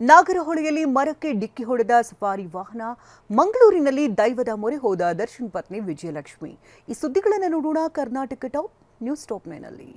ನಾಗರಹೊಳೆಯಲ್ಲಿ ಮರಕ್ಕೆ ಡಿಕ್ಕಿ ಹೊಡೆದ ಸಫಾರಿ ವಾಹನ. ಮಂಗಳೂರಿನಲ್ಲಿ ದೈವದ ಮೊರೆ ಹೋದ ದರ್ಶನ್ ಪತ್ನಿ ವಿಜಯಲಕ್ಷ್ಮಿ. ಈ ಸುದ್ದಿಗಳನ್ನು ನೋಡೋಣ ಕರ್ನಾಟಕ ಟಾಪ್ ನ್ಯೂಸ್ ಟಾಪ್ 9ನಲ್ಲಿ.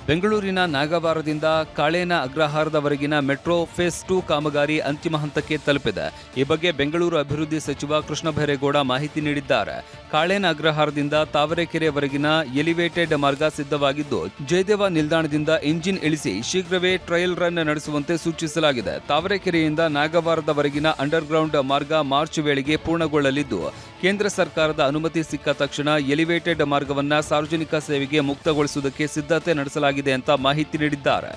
ಬೆಂಗಳೂರಿನ ನಾಗವಾರದಿಂದ ಕಾಳೇನ ಅಗ್ರಹಾರದವರೆಗಿನ ಮೆಟ್ರೋ ಫೇಸ್ 2 ಕಾಮಗಾರಿ ಅಂತಿಮ ಹಂತಕ್ಕೆ ತಲುಪಿದೆ. ಈ ಬಗ್ಗೆ ಬೆಂಗಳೂರು ಅಭಿವೃದ್ಧಿ ಸಚಿವ ಕೃಷ್ಣ ಬೈರೇಗೌಡ ಮಾಹಿತಿ ನೀಡಿದ್ದಾರೆ. ಕಾಳೇನ ಅಗ್ರಹಾರದಿಂದ ತಾವರೆಕೆರೆವರೆಗಿನ ಎಲಿವೇಟೆಡ್ ಮಾರ್ಗ ಸಿದ್ಧವಾಗಿದ್ದು, ಜಯದೇವ ನಿಲ್ದಾಣದಿಂದ ಇಂಜಿನ್ ಇಳಿಸಿ ಶೀಘ್ರವೇ ಟ್ರಯಲ್ ರನ್ ನಡೆಸುವಂತೆ ಸೂಚಿಸಲಾಗಿದೆ. ತಾವರೆಕೆರೆಯಿಂದ ನಾಗವಾರದವರೆಗಿನ ಅಂಡರ್ಗ್ರೌಂಡ್ ಮಾರ್ಗ ಮಾರ್ಚ್ ವೇಳೆಗೆ ಪೂರ್ಣಗೊಳ್ಳಲಿದ್ದು, ಕೇಂದ್ರ ಸರ್ಕಾರದ ಅನುಮತಿ ಸಿಕ್ಕ ತಕ್ಷಣ ಎಲಿವೇಟೆಡ್ ಮಾರ್ಗವನ್ನು ಸಾರ್ವಜನಿಕ ಸೇವೆಗೆ ಮುಕ್ತಗೊಳಿಸುವುದಕ್ಕೆ ಸಿದ್ಧತೆ ನಡೆಸಲಾಗಿದೆ ಅಂತ ಮಾಹಿತಿ ನೀಡಿದ್ದಾರೆ.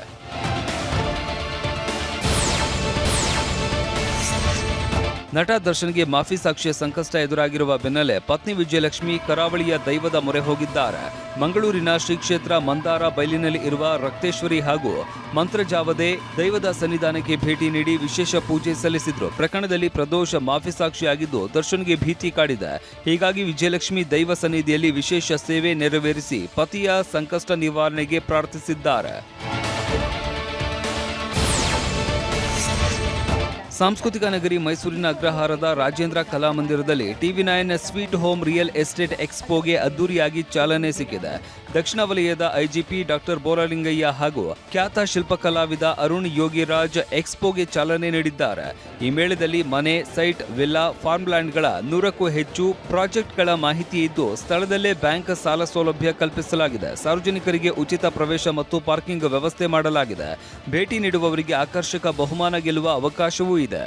ನಟ ದರ್ಶನ್ಗೆ ಮಾಫಿ ಸಾಕ್ಷಿಯ ಸಂಕಷ್ಟ ಎದುರಾಗಿರುವ ಬೆನ್ನಲ್ಲೇ ಪತ್ನಿ ವಿಜಯಲಕ್ಷ್ಮಿ ಕರಾವಳಿಯ ದೈವದ ಮೊರೆ ಹೋಗಿದ್ದಾರೆ. ಮಂಗಳೂರಿನ ಶ್ರೀ ಕ್ಷೇತ್ರ ಮಂದಾರ ಬೈಲಿನಲ್ಲಿ ಇರುವ ರಕ್ತೇಶ್ವರಿ ಹಾಗೂ ಮಂತ್ರಜಾವದೆ ದೈವದ ಸನ್ನಿಧಾನಕ್ಕೆ ಭೇಟಿ ನೀಡಿ ವಿಶೇಷ ಪೂಜೆ ಸಲ್ಲಿಸಿದ್ರು. ಪ್ರಕರಣದಲ್ಲಿ ಪ್ರದೋಷ ಮಾಫಿ ಸಾಕ್ಷಿಯಾಗಿದ್ದು ದರ್ಶನ್ಗೆ ಭೀತಿ ಕಾಡಿದೆ. ಹೀಗಾಗಿ ವಿಜಯಲಕ್ಷ್ಮಿ ದೈವ ಸನ್ನಿಧಿಯಲ್ಲಿ ವಿಶೇಷ ಸೇವೆ ನೆರವೇರಿಸಿ ಪತಿಯ ಸಂಕಷ್ಟ ನಿವಾರಣೆಗೆ ಪ್ರಾರ್ಥಿಸಿದ್ದಾರೆ. ಸಾಂಸ್ಕೃತಿಕ ನಗರಿ ಮೈಸೂರಿನ ಅಗ್ರಹಾರದ ರಾಜೇಂದ್ರ ಕಲಾಮಂದಿರದಲ್ಲಿ TV9 sweet home real estate ಎಕ್ಸ್ಪೋಗೆ ಅದ್ದೂರಿಯಾಗಿ ಚಾಲನೆ ಸಿಕ್ಕಿದೆ. ದಕ್ಷಿಣ ವಲಯದ ಐಜಿಪಿ ಡಾಕ್ಟರ್ ಬೋರಲಿಂಗಯ್ಯ ಹಾಗೂ ಖ್ಯಾತ ಶಿಲ್ಪಕಲಾವಿದ ಅರುಣ್ ಯೋಗಿರಾಜ್ ಎಕ್ಸ್ಪೋಗೆ ಚಾಲನೆ ನೀಡಿದ್ದಾರೆ. ಈ ಮೇಳದಲ್ಲಿ ಮನೆ, ಸೈಟ್, ವಿಲ್ಲಾ, ಫಾರ್ಮ್ಲ್ಯಾಂಡ್ಗಳ 100ಕ್ಕೂ ಹೆಚ್ಚು ಪ್ರಾಜೆಕ್ಟ್ಗಳ ಮಾಹಿತಿ ಇದ್ದು, ಸ್ಥಳದಲ್ಲೇ ಬ್ಯಾಂಕ್ ಸಾಲ ಸೌಲಭ್ಯ ಕಲ್ಪಿಸಲಾಗಿದೆ. ಸಾರ್ವಜನಿಕರಿಗೆ ಉಚಿತ ಪ್ರವೇಶ ಮತ್ತು ಪಾರ್ಕಿಂಗ್ ವ್ಯವಸ್ಥೆ ಮಾಡಲಾಗಿದೆ. ಭೇಟಿ ನೀಡುವವರಿಗೆ ಆಕರ್ಷಕ ಬಹುಮಾನ ಗೆಲ್ಲುವ ಅವಕಾಶವೂ ಇದೆ.